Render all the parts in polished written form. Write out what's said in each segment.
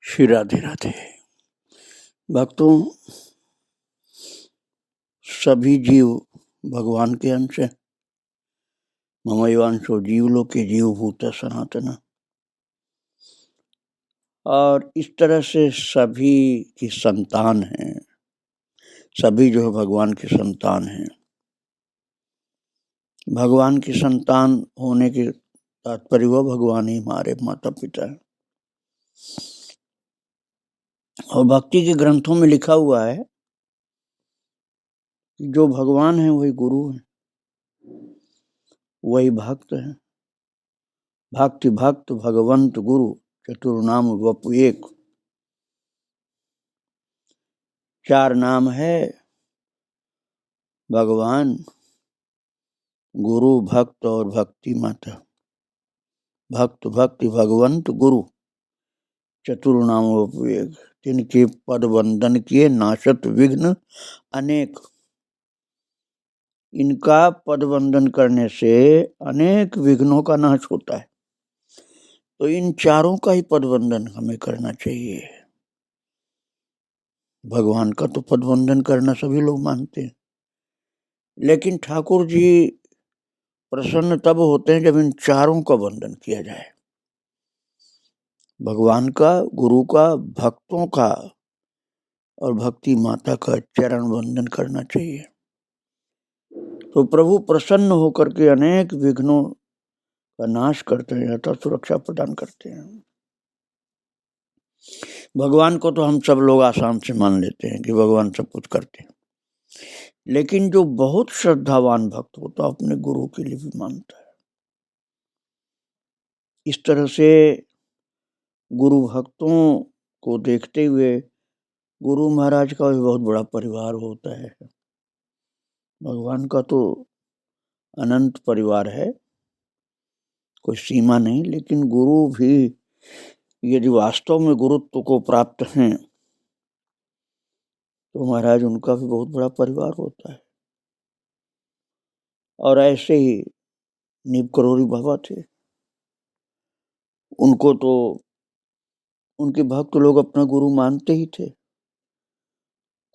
श्री राधे राधे। भक्तों, सभी जीव भगवान के अंश हैं। ममैवांशो जीवलोके जीवभूत सनातन। और इस तरह से सभी की संतान हैं, सभी जो है भगवान की संतान हैं। भगवान की संतान होने के तात्पर्य वह भगवान ही हमारे माता पिता हैं। और भक्ति के ग्रंथों में लिखा हुआ है कि जो भगवान है वही गुरु है, वही भक्त है। भक्ति भक्त भगवंत गुरु चतुर्नाम वपु एक। चार नाम है भगवान, गुरु, भक्त और भक्ति माता। भक्त भक्ति भगवंत गुरु चतुर्नाम वपु एक। तिनके पद वंदन किए नाशत विघ्न अनेक। इनका पद वंदन करने से अनेक विघ्नों का नाश होता है। तो इन चारों का ही पद वंदन हमें करना चाहिए। भगवान का तो पद वंदन करना सभी लोग मानते हैं, लेकिन ठाकुर जी प्रसन्न तब होते हैं जब इन चारों का वंदन किया जाए। भगवान का, गुरु का, भक्तों का और भक्ति माता का चरण वंदन करना चाहिए। तो प्रभु प्रसन्न होकर के अनेक विघ्नों का नाश करते हैं अथवा सुरक्षा प्रदान करते हैं। भगवान को तो हम सब लोग आसान से मान लेते हैं कि भगवान सब कुछ करते हैं, लेकिन जो बहुत श्रद्धावान भक्त होता है अपने गुरु के लिए भी मानता है। इस तरह से गुरु भक्तों को देखते हुए गुरु महाराज का भी बहुत बड़ा परिवार होता है। भगवान का तो अनंत परिवार है, कोई सीमा नहीं, लेकिन गुरु भी यदि वास्तव में गुरुत्व को प्राप्त हैं तो महाराज उनका भी बहुत बड़ा परिवार होता है। और ऐसे ही नीम करोड़ी बाबा थे, उनको तो उनके भक्त लोग अपना गुरु मानते ही थे।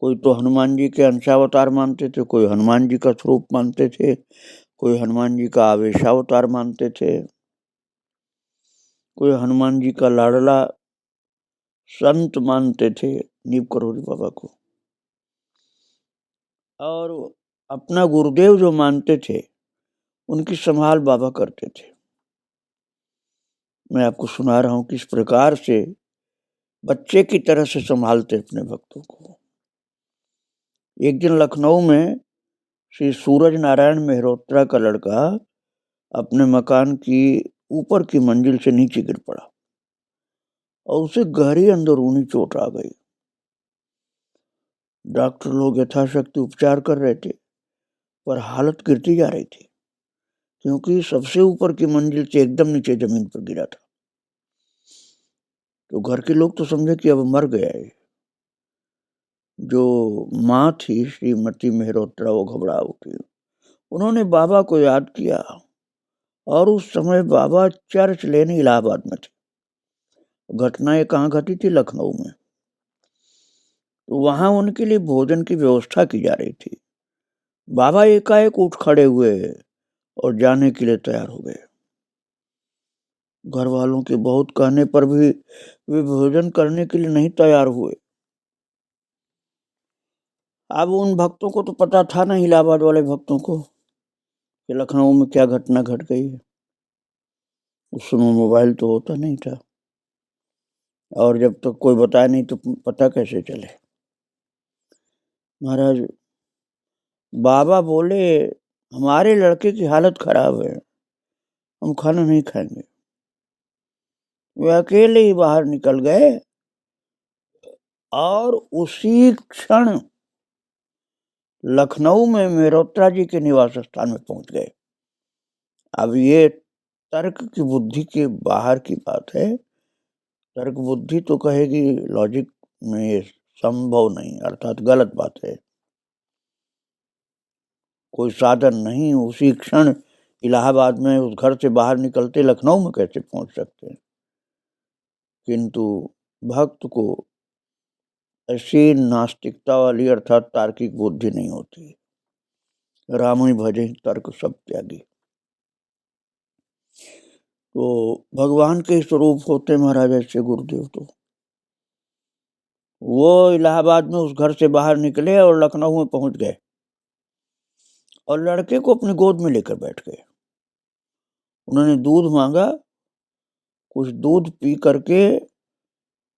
कोई तो हनुमान जी के अंशावतार मानते थे, कोई हनुमान जी का स्वरूप मानते थे, कोई हनुमान जी का आवेशावतार मानते थे, कोई हनुमान जी का लाडला संत मानते थे नीम करोड़ी बाबा को। और अपना गुरुदेव जो मानते थे उनकी संभाल बाबा करते थे। मैं आपको सुना रहा हूं किस प्रकार से बच्चे की तरह से संभालते अपने भक्तों को। एक दिन लखनऊ में श्री सूरज नारायण मेहरोत्रा का लड़का अपने मकान की ऊपर की मंजिल से नीचे गिर पड़ा और उसे गहरी अंदरूनी चोट आ गई। डॉक्टर लोग यथाशक्ति उपचार कर रहे थे, पर हालत गिरती जा रही थी, क्योंकि सबसे ऊपर की मंजिल से एकदम नीचे जमीन पर गिरा था। तो घर के लोग तो समझे कि अब मर गया है। जो माँ थी श्रीमती मेहरोत्रा, वो घबरा उठी। उन्होंने बाबा को याद किया और उस समय बाबा चर्च लेने इलाहाबाद में थे। घटना ये कहाँ घटी थी? लखनऊ में। तो वहां उनके लिए भोजन की व्यवस्था की जा रही थी। बाबा एकाएक उठ खड़े हुए और जाने के लिए तैयार हो गए। घर वालों के बहुत कहने पर भी वे भोजन करने के लिए नहीं तैयार हुए। अब उन भक्तों को तो पता था ना, इलाहाबाद वाले भक्तों को, कि लखनऊ में क्या घटना घट गई है। उस समय मोबाइल तो होता नहीं था, और जब तक कोई बताया नहीं तो पता कैसे चले। महाराज बाबा बोले, हमारे लड़के की हालत खराब है, हम खाना नहीं खाएंगे। वे अकेले ही बाहर निकल गए और उसी क्षण लखनऊ में मेहरोत्रा जी के निवास स्थान में पहुंच गए। अब ये तर्क की बुद्धि के बाहर की बात है। तर्क बुद्धि तो कहेगी लॉजिक में ये संभव नहीं, अर्थात गलत बात है। कोई साधन नहीं, उसी क्षण इलाहाबाद में उस घर से बाहर निकलते लखनऊ में कैसे पहुंच सकते हैं? किंतु भक्त को ऐसी नास्तिकता वाली अर्थात तार्किक बुद्धि नहीं होती। राम ही भजे तर्क सब त्यागी। तो भगवान के स्वरूप होते महाराज ऐसे गुरुदेव। तो वो इलाहाबाद में उस घर से बाहर निकले और लखनऊ में पहुंच गए और लड़के को अपनी गोद में लेकर बैठ गए। उन्होंने दूध मांगा, कुछ दूध पी करके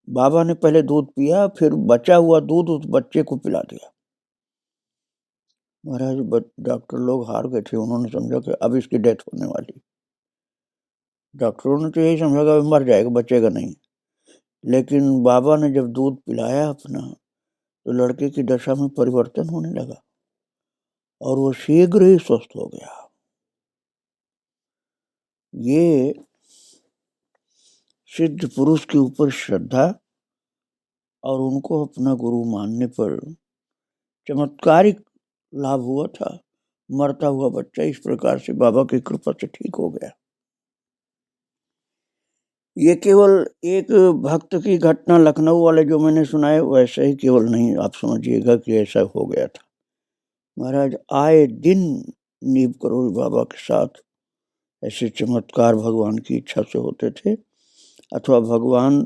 बाबा ने पहले दूध पिया, फिर बचा हुआ दूध उस बच्चे को पिला दिया। महाराज डॉक्टर लोग हार गए थे। उन्होंने समझा कि अब इसकी डेथ होने वाली। डॉक्टरों ने तो यही समझा कि मर जाएगा, बचेगा नहीं। लेकिन बाबा ने जब दूध पिलाया अपना, तो लड़के की दशा में परिवर्तन होने लगा और वो शीघ्र ही स्वस्थ हो गया। ये सिद्ध पुरुष के ऊपर श्रद्धा और उनको अपना गुरु मानने पर चमत्कारिक लाभ हुआ था। मरता हुआ बच्चा इस प्रकार से बाबा की कृपा से ठीक हो गया। ये केवल एक भक्त की घटना लखनऊ वाले जो मैंने सुनाए वैसे ही केवल नहीं, आप समझिएगा कि ऐसा हो गया था। महाराज आए दिन नीम करोल बाबा के साथ ऐसे चमत्कार भगवान की इच्छा से होते थे, अथवा भगवान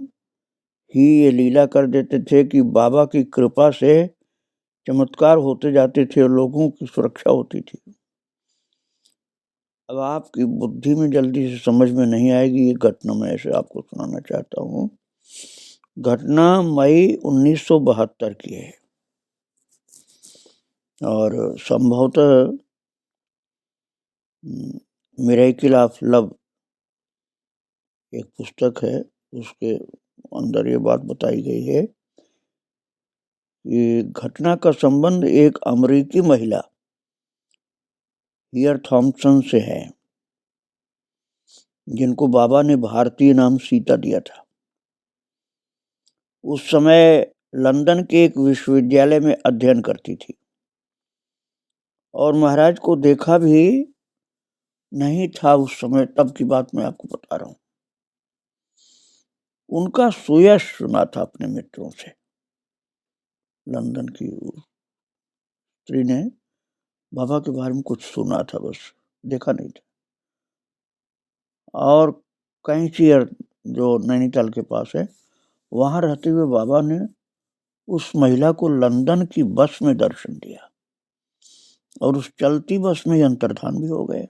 ही ये लीला कर देते थे कि बाबा की कृपा से चमत्कार होते जाते थे और लोगों की सुरक्षा होती थी। अब आपकी बुद्धि में जल्दी से समझ में नहीं आएगी ये घटना, मैं ऐसे आपको सुनाना चाहता हूँ। घटना मई 1972 की है और संभवतः मिरेकल ऑफ लव एक पुस्तक है, उसके अंदर ये बात बताई गई है कि घटना का संबंध एक अमेरिकी महिला हियर थॉम्पसन से है, जिनको बाबा ने भारतीय नाम सीता दिया था। उस समय लंदन के एक विश्वविद्यालय में अध्ययन करती थी और महाराज को देखा भी नहीं था उस समय। तब की बात मैं आपको बता रहा हूँ। उनका सुयश सुना था अपने मित्रों से। लंदन की स्त्री ने बाबा के बारे में कुछ सुना था, बस देखा नहीं था। और कैंचियर जो नैनीताल के पास है, वहां रहते हुए बाबा ने उस महिला को लंदन की बस में दर्शन दिया और उस चलती बस में अंतर्धान भी हो गए।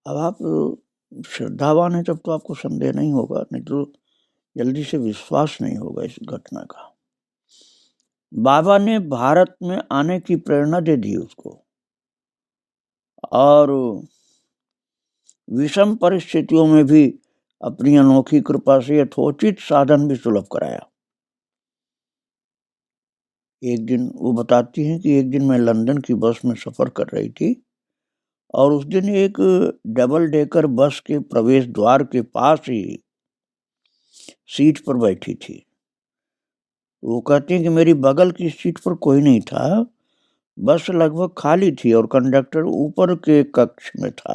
अब आप श्रद्धावान है तब तो आपको संदेह नहीं होगा, नहीं तो जल्दी से विश्वास नहीं होगा इस घटना का। बाबा ने भारत में आने की प्रेरणा दे दी उसको और विषम परिस्थितियों में भी अपनी अनोखी कृपा से यथोचित साधन भी सुलभ कराया। एक दिन वो बताती हैं कि एक दिन मैं लंदन की बस में सफर कर रही थी और उस दिन एक डबल डेकर बस के प्रवेश द्वार के पास ही सीट पर बैठी थी। वो कहती हैं कि मेरी बगल की सीट पर कोई नहीं था, बस लगभग खाली थी और कंडक्टर ऊपर के कक्ष में था।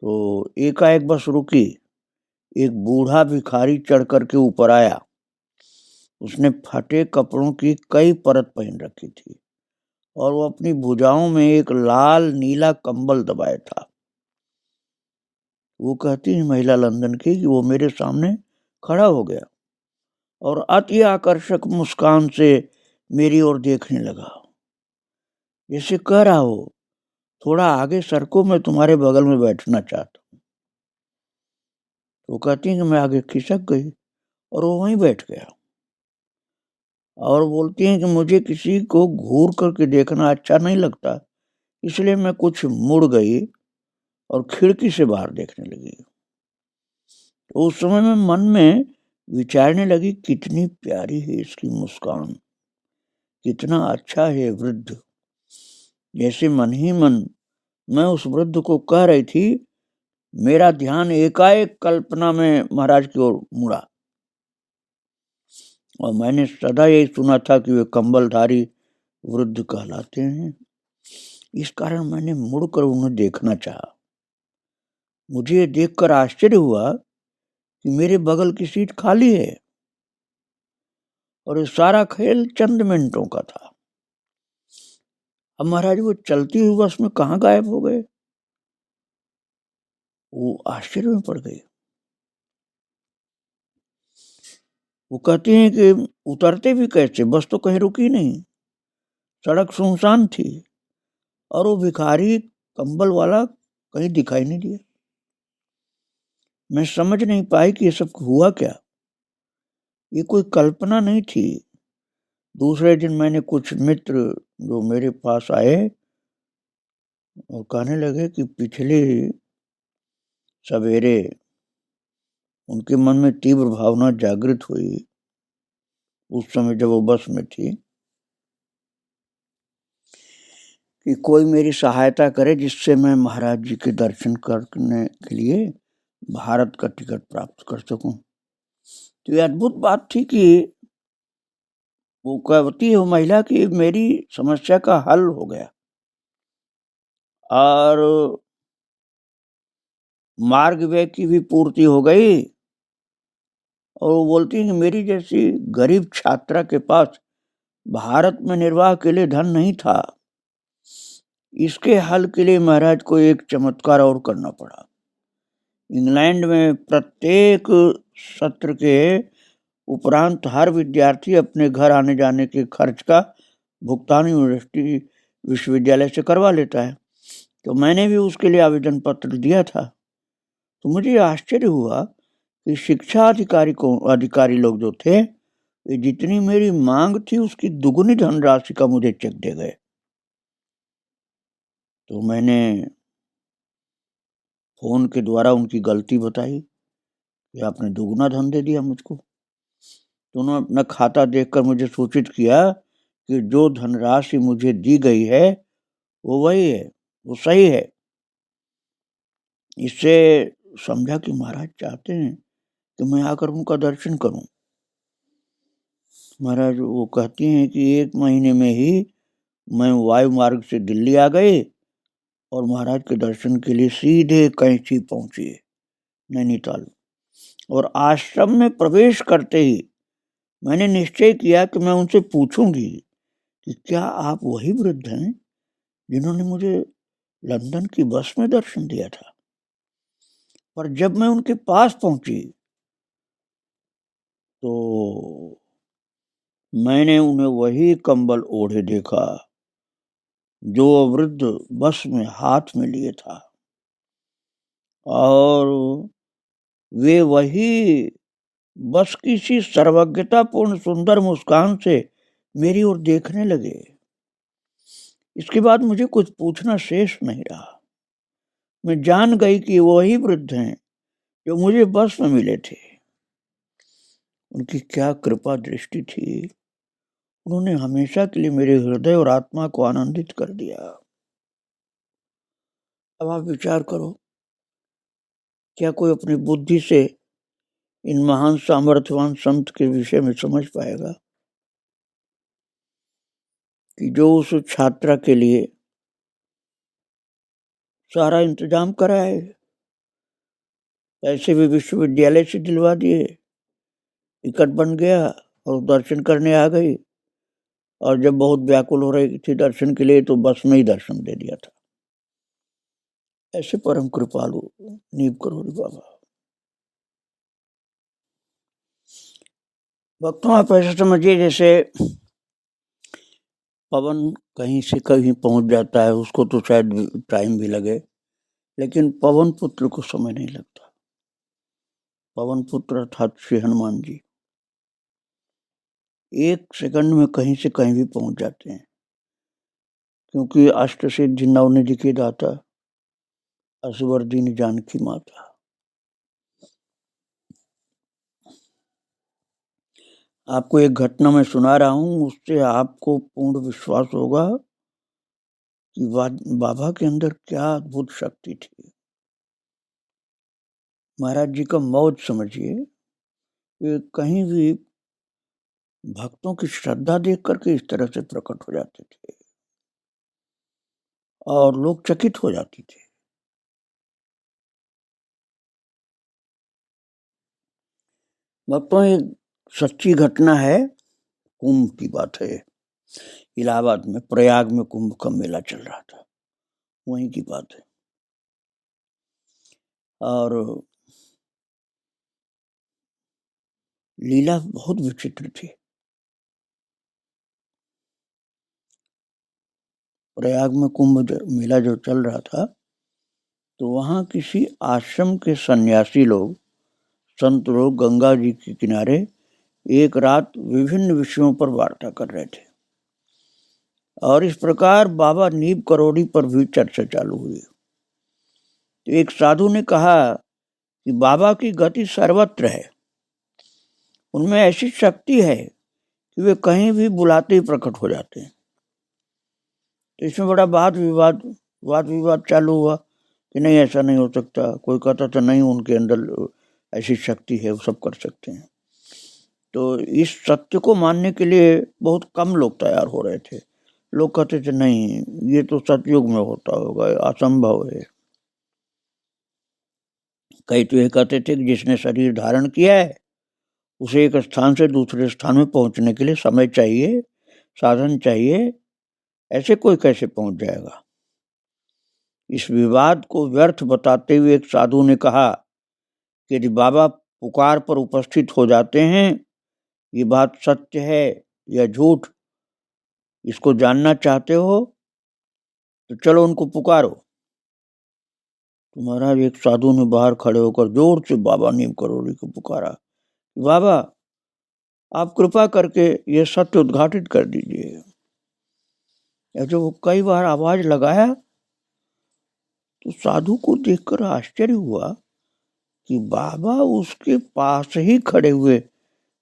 तो एकाएक बस रुकी। एक बूढ़ा भिखारी चढ़ करके ऊपर आया। उसने फटे कपड़ों की कई परत पहन रखी थी और वो अपनी भुजाओं में एक लाल नीला कंबल दबाया था। वो कहती है महिला लंदन की कि वो मेरे सामने खड़ा हो गया और अति आकर्षक मुस्कान से मेरी ओर देखने लगा, जैसे कह रहा हो थोड़ा आगे सरको, मैं तुम्हारे बगल में बैठना चाहता हूँ। वो कहती है कि मैं आगे खिसक गई और वो वहीं बैठ गया और बोलती हैं कि मुझे किसी को घूर करके देखना अच्छा नहीं लगता, इसलिए मैं कुछ मुड़ गई और खिड़की से बाहर देखने लगी। तो उस समय मैं मन में विचारने लगी, कितनी प्यारी है इसकी मुस्कान, कितना अच्छा है वृद्ध। जैसे मन ही मन मैं उस वृद्ध को कह रही थी, मेरा ध्यान एकाएक कल्पना में महाराज की ओर मुड़ा और मैंने सदा यही सुना था कि वे कंबलधारी वृद्ध कहलाते हैं। इस कारण मैंने मुड़कर उन्हें देखना चाहा। मुझे देखकर आश्चर्य हुआ कि मेरे बगल की सीट खाली है और ये सारा खेल चंद मिनटों का था। अब महाराज वो चलती हुई बस में कहाँ गायब हो गए? वो आश्चर्य में पड़ गई। वो कहती हैं कि उतरते भी कैसे, बस तो कहीं रुकी नहीं, सड़क सुनसान थी और वो भिखारी कंबल वाला कहीं दिखाई नहीं दिया। मैं समझ नहीं पाई कि ये सब हुआ क्या। ये कोई कल्पना नहीं थी। दूसरे दिन मैंने कुछ मित्र जो मेरे पास आए और कहने लगे कि पिछले सवेरे उनके मन में तीव्र भावना जागृत हुई, उस समय जब वो बस में थी, कि कोई मेरी सहायता करे जिससे मैं महाराज जी के दर्शन करने के लिए भारत का टिकट प्राप्त कर सकूं। तो ये अद्भुत बात थी कि वो कहती है वो महिला की मेरी समस्या का हल हो गया और मार्ग व्यय की भी पूर्ति हो गई। और वो बोलती है कि मेरी जैसी गरीब छात्रा के पास भारत में निर्वाह के लिए धन नहीं था। इसके हल के लिए महाराज को एक चमत्कार और करना पड़ा। इंग्लैंड में प्रत्येक सत्र के उपरांत हर विद्यार्थी अपने घर आने जाने के खर्च का भुगतान यूनिवर्सिटी विश्वविद्यालय से करवा लेता है। तो मैंने भी उसके लिए आवेदन पत्र दिया था। तो मुझे आश्चर्य हुआ कि शिक्षा अधिकारी लोग जो थे, वे जितनी मेरी मांग थी उसकी दुगुनी धनराशि का मुझे चेक दे गए। तो मैंने फोन के द्वारा उनकी गलती बताई कि आपने दुगुना धन दे दिया मुझको। तो उन्होंने अपना खाता देखकर मुझे सूचित किया कि जो धनराशि मुझे दी गई है वो वही है, वो सही है। इससे समझा कि महाराज चाहते हैं कि मैं आकर उनका दर्शन करूं। महाराज वो कहती हैं कि 1 महीने में ही मैं वायु मार्ग से दिल्ली आ गए और महाराज के दर्शन के लिए सीधे कैंची पहुंची नैनीताल। और आश्रम में प्रवेश करते ही मैंने निश्चय किया कि मैं उनसे पूछूंगी कि क्या आप वही वृद्ध हैं जिन्होंने मुझे लंदन की बस में दर्शन दिया था। पर जब मैं उनके पास पहुंची तो मैंने उन्हें वही कंबल ओढ़े देखा जो वृद्ध बस में हाथ में लिए था, और वे वही बस किसी सर्वज्ञतापूर्ण सुंदर मुस्कान से मेरी ओर देखने लगे। इसके बाद मुझे कुछ पूछना शेष नहीं रहा। मैं जान गई कि वही वृद्ध हैं जो मुझे बस में मिले थे। उनकी क्या कृपा दृष्टि थी। उन्होंने हमेशा के लिए मेरे हृदय और आत्मा को आनंदित कर दिया। अब आप विचार करो, क्या कोई अपनी बुद्धि से इन महान सामर्थ्यवान संत के विषय में समझ पाएगा कि जो उस छात्रा के लिए सारा इंतजाम कराए, पैसे भी विश्वविद्यालय से दिलवा दिए, टिकट बन गया और दर्शन करने आ गई, और जब बहुत व्याकुल हो रही थी दर्शन के लिए तो बस में ही दर्शन दे दिया था। ऐसे परम कृपालु नीव करोड़ी बाबा। भक्तों आप ऐसा समझिए जैसे पवन कहीं से कहीं पहुंच जाता है, उसको तो शायद टाइम भी लगे, लेकिन पवन पुत्र को समय नहीं लगता। पवन पुत्र अर्थात श्री हनुमान जी 1 सेकंड में कहीं से कहीं भी पहुंच जाते हैं, क्योंकि अष्ट सिद्धि नवनिधि की दाता असवर दीन जानकी माता। आपको एक घटना मैं सुना रहा हूं, उससे आपको पूर्ण विश्वास होगा कि बाबा के अंदर क्या अद्भुत शक्ति थी। महाराज जी का मौज समझिए, कहीं भी भक्तों की श्रद्धा देख करके इस तरह से प्रकट हो जाते थे और लोग चकित हो जाते थे। भक्तों, ये सच्ची घटना है, कुंभ की बात है। इलाहाबाद में प्रयाग में कुंभ का मेला चल रहा था, वहीं की बात है। और लीला बहुत विचित्र थी। प्रयाग में कुंभ मेला जो चल रहा था, तो वहां किसी आश्रम के सन्यासी लोग, संत लोग गंगा जी के किनारे एक रात विभिन्न विषयों पर वार्ता कर रहे थे। और इस प्रकार बाबा नीब करोड़ी पर भी चर्चा चालू हुई। तो एक साधु ने कहा कि बाबा की गति सर्वत्र है, उनमें ऐसी शक्ति है कि वे कहीं भी बुलाते ही प्रकट हो जाते हैं। तो इसमें बड़ा वाद विवाद चालू हुआ कि नहीं, ऐसा नहीं हो सकता। कोई कहता था नहीं, उनके अंदर ऐसी शक्ति है, वो सब कर सकते हैं। तो इस सत्य को मानने के लिए बहुत कम लोग तैयार हो रहे थे। लोग कहते थे नहीं, ये तो सतयुग में होता होगा, असंभव है। कई तो ये कहते थे कि जिसने शरीर धारण किया है उसे एक स्थान से दूसरे स्थान में पहुंचने के लिए समय चाहिए, साधन चाहिए, ऐसे कोई कैसे पहुंच जाएगा। इस विवाद को व्यर्थ बताते हुए एक साधु ने कहा कि यदि बाबा पुकार पर उपस्थित हो जाते हैं, ये बात सत्य है या झूठ, इसको जानना चाहते हो तो चलो उनको पुकारो। तो महाराज एक साधु ने बाहर खड़े होकर जोर से बाबा नीम करोड़ी को पुकारा, बाबा आप कृपा करके ये सत्य उद्घाटित कर दीजिए। जब वो कई बार आवाज लगाया तो साधु को देखकर आश्चर्य हुआ कि बाबा उसके पास ही खड़े हुए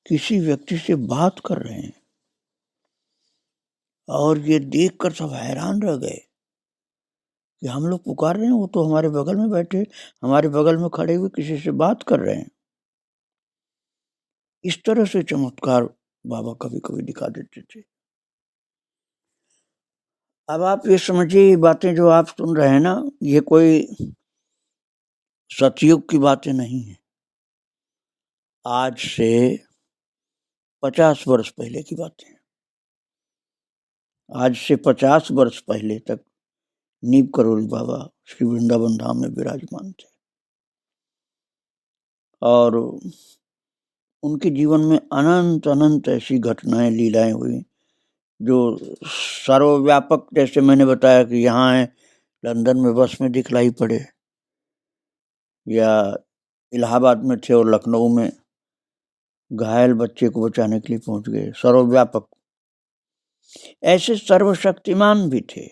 किसी व्यक्ति से बात कर रहे हैं। और ये देखकर सब हैरान रह गए कि हम लोग पुकार रहे हैं, वो तो हमारे बगल में बैठे, हमारे बगल में खड़े हुए किसी से बात कर रहे हैं। इस तरह से चमत्कार बाबा कभी कभी दिखा देते थे। अब आप ये समझिए, ये बातें जो आप सुन रहे हैं ना, ये कोई सतयुग की बातें नहीं है। आज से 50 वर्ष पहले की बातें हैं। आज से 50 वर्ष पहले तक नीम करोड़ी बाबा श्री वृंदावन धाम में विराजमान थे। और उनके जीवन में अनंत अनंत ऐसी घटनाएं, लीलाएं हुई जो सर्वव्यापक, जैसे मैंने बताया कि यहाँ है, लंदन में बस में दिखलाई पड़े, या इलाहाबाद में थे और लखनऊ में घायल बच्चे को बचाने के लिए पहुंच गए। सर्वव्यापक, ऐसे सर्वशक्तिमान भी थे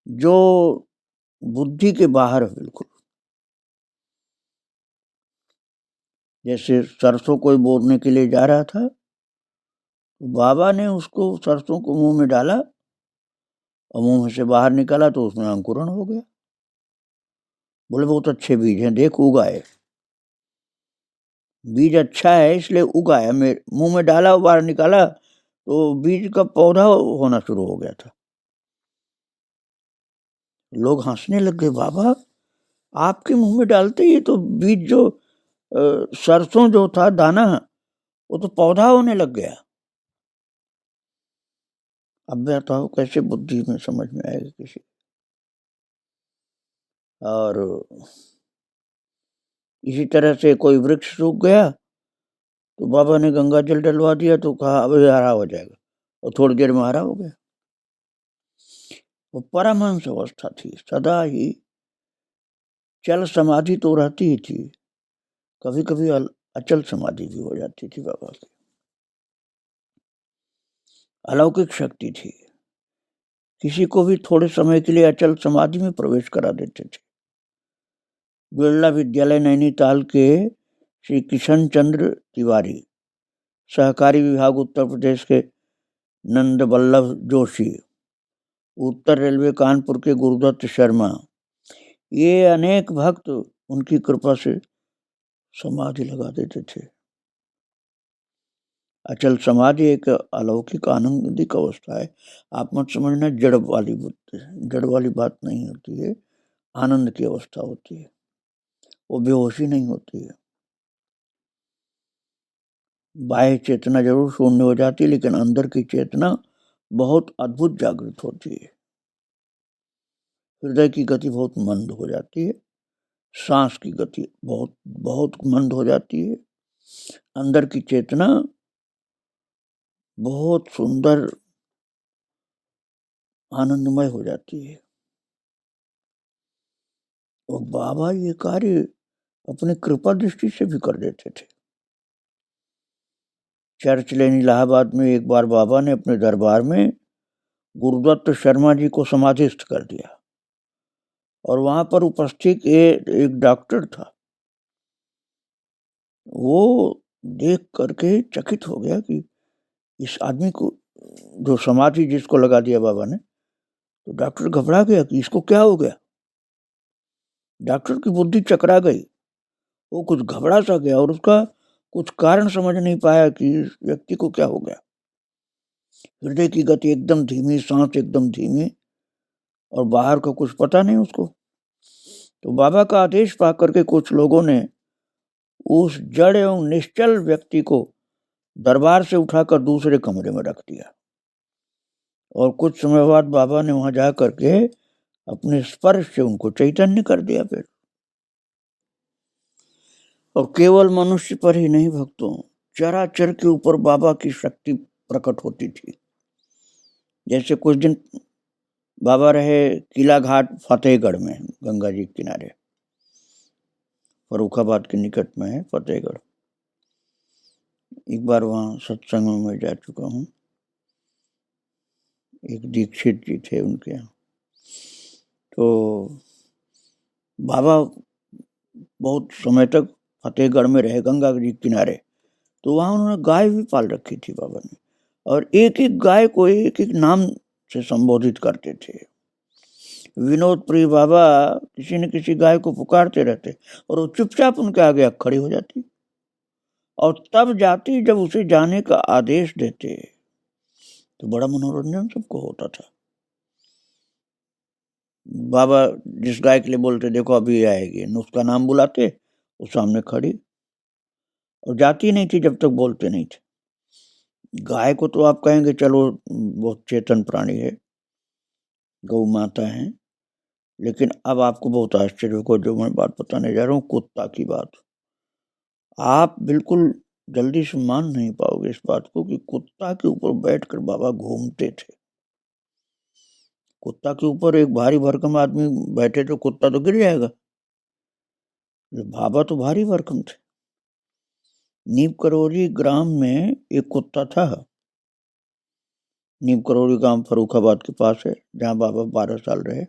जो बुद्धि के बाहर है बिल्कुल। जैसे सरसों कोई बोने के लिए जा रहा था, तो बाबा ने उसको सरसों को मुंह में डाला और मुंह से बाहर निकाला तो उसमें अंकुरण हो गया। बोले बहुत अच्छे बीज हैं, देख उगाए, बीज अच्छा है इसलिए उगाया। मेरे मुंह में डाला, बाहर निकाला तो बीज का पौधा होना शुरू हो गया था। लोग हंसने लग गए, बाबा आपके मुंह में डालते ही तो बीज जो सरसों जो था दाना, वो तो पौधा होने लग गया। अब बताओ कैसे बुद्धि में समझ में आएगा किसी। और इसी तरह से कोई वृक्ष सूख गया तो बाबा ने गंगा जल डलवा दिया तो कहा अब ये हरा हो जाएगा, और थोड़ी देर में हरा हो गया। वो परमहंस अवस्था थी, सदा ही चल समाधि तो रहती ही थी, कभी कभी अचल समाधि भी हो जाती थी बाबा की। अलौकिक शक्ति थी, किसी को भी थोड़े समय के लिए अचल समाधि में प्रवेश करा देते थे। बिरला विद्यालय नैनीताल के श्री किशन चंद्र तिवारी, सहकारी विभाग उत्तर प्रदेश के नंद वल्लभ जोशी, उत्तर रेलवे कानपुर के गुरुदत्त शर्मा, ये अनेक भक्त उनकी कृपा से समाधि लगा देते थे। अचल समाधि एक अलौकिक आनंदिक अवस्था है। आप मत समझना जड़ वाली बात नहीं होती है, आनंद की अवस्था होती है, वो बेहोशी नहीं होती है। बाह्य चेतना जरूर शून्य हो जाती है, लेकिन अंदर की चेतना बहुत अद्भुत जागृत होती है। हृदय की गति बहुत मंद हो जाती है, सांस की गति बहुत बहुत मंद हो जाती है, अंदर की चेतना बहुत सुंदर आनंदमय हो जाती है। और बाबा ये कार्य अपनी कृपा दृष्टि से भी कर देते थे। चर्च लेन इलाहाबाद में एक बार बाबा ने अपने दरबार में गुरुदत्त शर्मा जी को समाधिस्थ कर दिया, और वहां पर उपस्थित एक डॉक्टर था। वो देख करके चकित हो गया कि इस आदमी को जो समाधि जिसको लगा दिया बाबा ने, तो डॉक्टर घबरा गया कि इसको क्या हो गया। डॉक्टर की बुद्धि चकरा गई, वो कुछ घबरा सा गया और उसका कुछ कारण समझ नहीं पाया कि इस व्यक्ति को क्या हो गया। हृदय की गति एकदम धीमी, सांस एकदम धीमी, और बाहर का कुछ पता नहीं उसको। तो बाबा का आदेश पा करके कुछ लोगों ने उस जड़ एवं निश्चल व्यक्ति को दरबार से उठाकर दूसरे कमरे में रख दिया, और कुछ समय बाद बाबा ने वहां जा करके अपने स्पर्श से उनको चैतन्य कर दिया। फिर और केवल मनुष्य पर ही नहीं भक्तों, चराचर के ऊपर बाबा की शक्ति प्रकट होती थी। जैसे कुछ दिन बाबा रहे किला घाट फतेहगढ़ में, गंगा जी के किनारे, फर्रुखाबाद के निकट में है फतेहगढ़। एक बार वहाँ सत्संग में मैं जा चुका हूँ। एक दीक्षित जी थे उनके यहाँ, तो बाबा बहुत समय तक फतेहगढ़ में रहे गंगा जी के किनारे। तो वहाँ उन्होंने गाय भी पाल रखी थी बाबा ने, और एक एक गाय को एक एक नाम से संबोधित करते थे। विनोद प्रिय बाबा किसी न किसी गाय को पुकारते रहते, और वो चुपचाप उनके आगे खड़ी हो जाती, और तब जाती जब उसे जाने का आदेश देते। तो बड़ा मनोरंजन सबको होता था। बाबा जिस गाय के लिए बोलते, देखो अभी आएगी, उसका नाम बुलाते, वो सामने खड़ी, और जाती नहीं थी जब तक बोलते नहीं थे। गाय को तो आप कहेंगे चलो बहुत चेतन प्राणी है, गौ माता है, लेकिन अब आपको बहुत आश्चर्य होगा जो मैं बात बताने जा रहा हूँ, कुत्ता की बात। आप बिल्कुल जल्दी से मान नहीं पाओगे इस बात को कि कुत्ता के ऊपर बैठकर बाबा घूमते थे। कुत्ता के ऊपर एक भारी भरकम आदमी बैठे तो कुत्ता तो गिर जाएगा। बाबा तो भारी भरकम थे। नीम करोरी ग्राम में एक कुत्ता था। नीम करोरी ग्राम फर्रुखाबाद के पास है, जहाँ बाबा 12 साल रहे।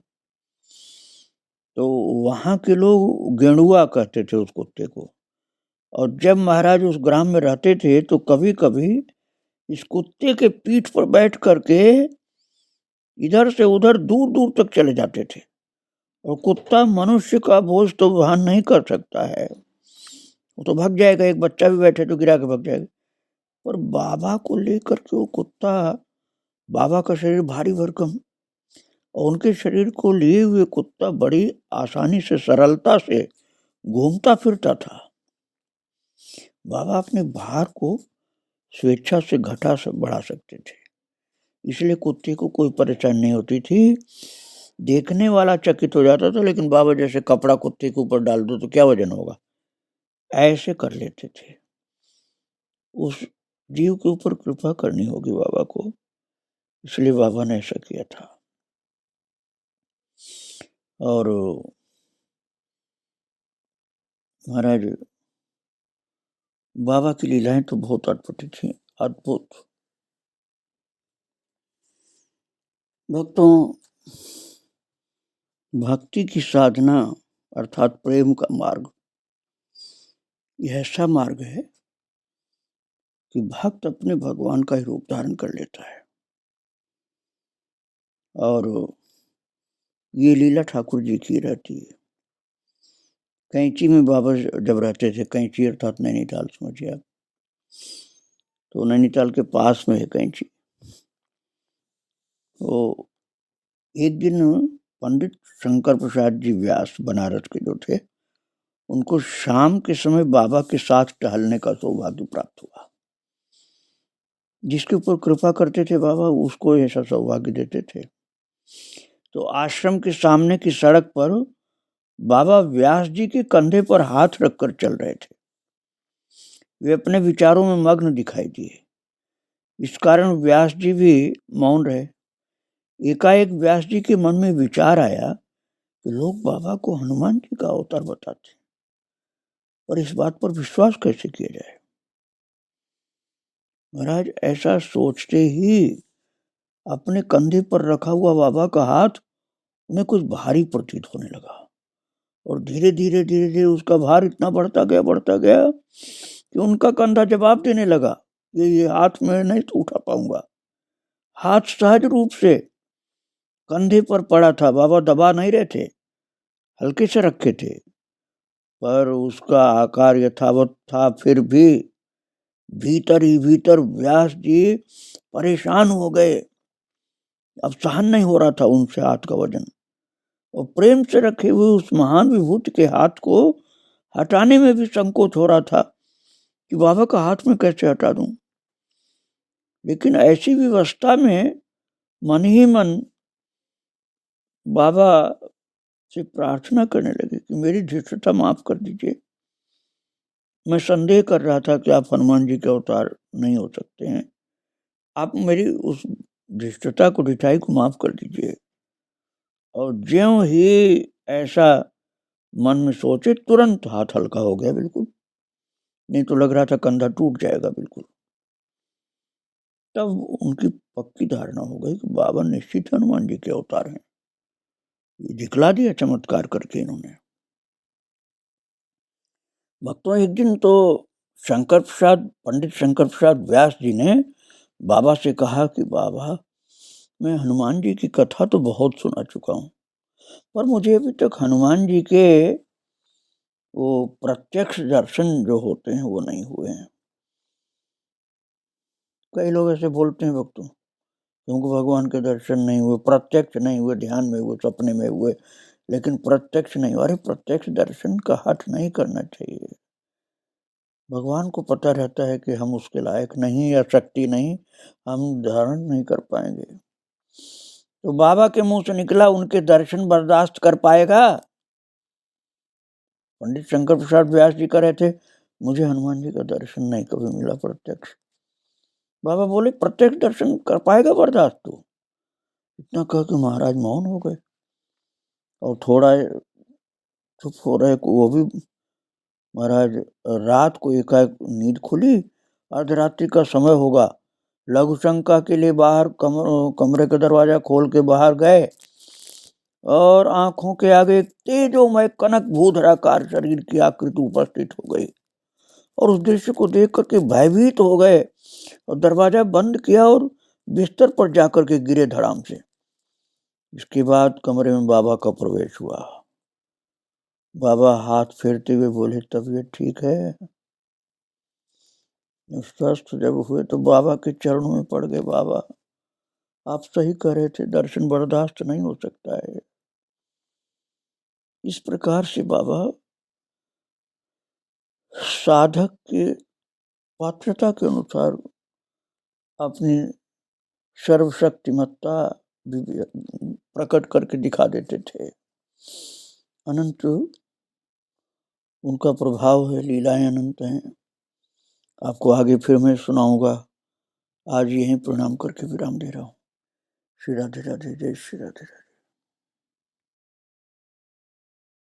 तो वहाँ के लोग गेंडुआ कहते थे उस कुत्ते को। और जब महाराज उस ग्राम में रहते थे तो कभी कभी इस कुत्ते के पीठ पर बैठ करके इधर से उधर दूर दूर तक चले जाते थे। और कुत्ता मनुष्य का बोझ तो वहन नहीं कर सकता है, वो तो भाग जाएगा, एक बच्चा भी बैठे तो गिरा के भाग जाएगा। पर बाबा को लेकर के वो कुत्ता, बाबा का शरीर भारी भरकम, और उनके शरीर को लिए हुए कुत्ता बड़ी आसानी से, सरलता से घूमता फिरता था। बाबा अपने भार को स्वेच्छा से घटा से बढ़ा सकते थे, इसलिए कुत्ते को कोई परेशानी नहीं होती थी। देखने वाला चकित हो जाता था, लेकिन बाबा जैसे कपड़ा कुत्ते के ऊपर डाल दो तो क्या वजन होगा, ऐसे कर लेते थे। उस जीव के ऊपर कृपा करनी होगी बाबा को, इसलिए बाबा ने ऐसा किया था। और महाराज बाबा की लीलाएं तो बहुत अद्भुत थी, अद्भुत। भक्तों, भक्ति की साधना अर्थात प्रेम का मार्ग, यह ऐसा मार्ग है कि भक्त अपने भगवान का ही रूप धारण कर लेता है। और ये लीला ठाकुर जी की रहती है। कैंची में बाबा जब रहते थे, कैंची अर्थात नैनीताल समझिए आप, तो नैनीताल के पास में है कैंची। तो एक दिन पंडित शंकर प्रसाद जी व्यास बनारस के जो थे, उनको शाम के समय बाबा के साथ टहलने का सौभाग्य प्राप्त हुआ। जिसके ऊपर कृपा करते थे बाबा उसको ऐसा सौभाग्य देते थे। तो आश्रम के सामने की सड़क पर बाबा व्यास जी के कंधे पर हाथ रखकर चल रहे थे। वे अपने विचारों में मग्न दिखाई दिए। इस कारण व्यास जी भी मौन रहे। एकाएक व्यास जी के मन में विचार आया कि लोग बाबा को हनुमान जी का अवतार बताते हैं, और इस बात पर विश्वास कैसे किया जाए। महाराज ऐसा सोचते ही अपने कंधे पर रखा हुआ बाबा का हाथ उन्हें कुछ भारी प्रतीत होने लगा, और धीरे धीरे उसका भार इतना बढ़ता गया कि उनका कंधा जवाब देने लगा कि ये हाथ में नहीं तो उठा पाऊंगा। हाथ सहज रूप से कंधे पर पड़ा था, बाबा दबा नहीं रहे थे, हल्के से रखे थे, पर उसका आकार यथावत था। फिर भी भीतर ही भीतर व्यास जी परेशान हो गए। अब सहन नहीं हो रहा था उनसे हाथ का वजन, और प्रेम से रखे हुए उस महान विभूति के हाथ को हटाने में भी संकोच हो रहा था कि बाबा का हाथ में कैसे हटा दूं। लेकिन ऐसी व्यवस्था में मन ही मन बाबा से प्रार्थना करने लगे कि मेरी धृष्टता माफ कर दीजिए। मैं संदेह कर रहा था कि आप हनुमान जी के अवतार नहीं हो सकते हैं। आप मेरी उस धृष्टता को, ढिठाई को माफ कर दीजिए। और ज्यों ही ऐसा मन में सोचे तुरंत हाथ हल्का हो गया बिल्कुल, नहीं तो लग रहा था कंधा टूट जाएगा बिल्कुल। तब उनकी पक्की धारणा हो गई कि बाबा निश्चित हनुमान जी के अवतार हैं। ये दिखला दिया चमत्कार करके इन्होंने। भक्तों, एक दिन तो पंडित शंकर प्रसाद व्यास जी ने बाबा से कहा कि बाबा, मैं हनुमान जी की कथा तो बहुत सुना चुका हूँ, पर मुझे अभी तक हनुमान जी के वो प्रत्यक्ष दर्शन जो होते हैं वो नहीं हुए हैं। कई लोग ऐसे बोलते हैं भक्तों, क्योंकि भगवान के दर्शन नहीं हुए, प्रत्यक्ष नहीं हुए, ध्यान में हुए, सपने में हुए, लेकिन प्रत्यक्ष नहीं हुआ। अरे प्रत्यक्ष दर्शन का हठ नहीं करना चाहिए। भगवान को पता रहता है कि हम उसके लायक नहीं, या शक्ति नहीं, हम धारण नहीं कर पाएंगे। तो बाबा के मुंह से निकला, उनके दर्शन बर्दाश्त कर पाएगा? पंडित शंकर प्रसाद व्यास जी कह रहे थे, मुझे हनुमान जी का दर्शन नहीं कभी मिला प्रत्यक्ष। बाबा बोले, प्रत्यक्ष दर्शन कर पाएगा बर्दाश्त तू? इतना कह के महाराज मौन हो गए, और थोड़ा चुप हो रहे। वो भी महाराज, रात को एकाएक नींद खुली, अर्धरात्रि का समय होगा। लघु शंका के लिए बाहर कमरे का दरवाजा खोल के बाहर गए, और आंखों के आगे एक तेजोमय कनक भूधराकार शरीर की आकृति उपस्थित हो गई, और उस दृश्य को देख करके भयभीत हो गए, और दरवाजा बंद किया और बिस्तर पर जाकर के गिरे धड़ाम से। इसके बाद कमरे में बाबा का प्रवेश हुआ। बाबा हाथ फेरते हुए बोले, तबीयत ठीक है? स्वस्थ जब हुए तो बाबा के चरणों में पड़ गए। बाबा, आप सही कह रहे थे, दर्शन बर्दाश्त नहीं हो सकता है। इस प्रकार से बाबा साधक के पात्रता के अनुसार अपनी सर्वशक्तिमत्ता प्रकट करके दिखा देते थे। अनंत उनका प्रभाव है, लीलाएं अनंत हैं। आपको आगे फिर मैं सुनाऊंगा। आज यहीं प्रणाम करके विराम दे रहा हूँ। श्री राधे राधे, जय श्री राधे राधे।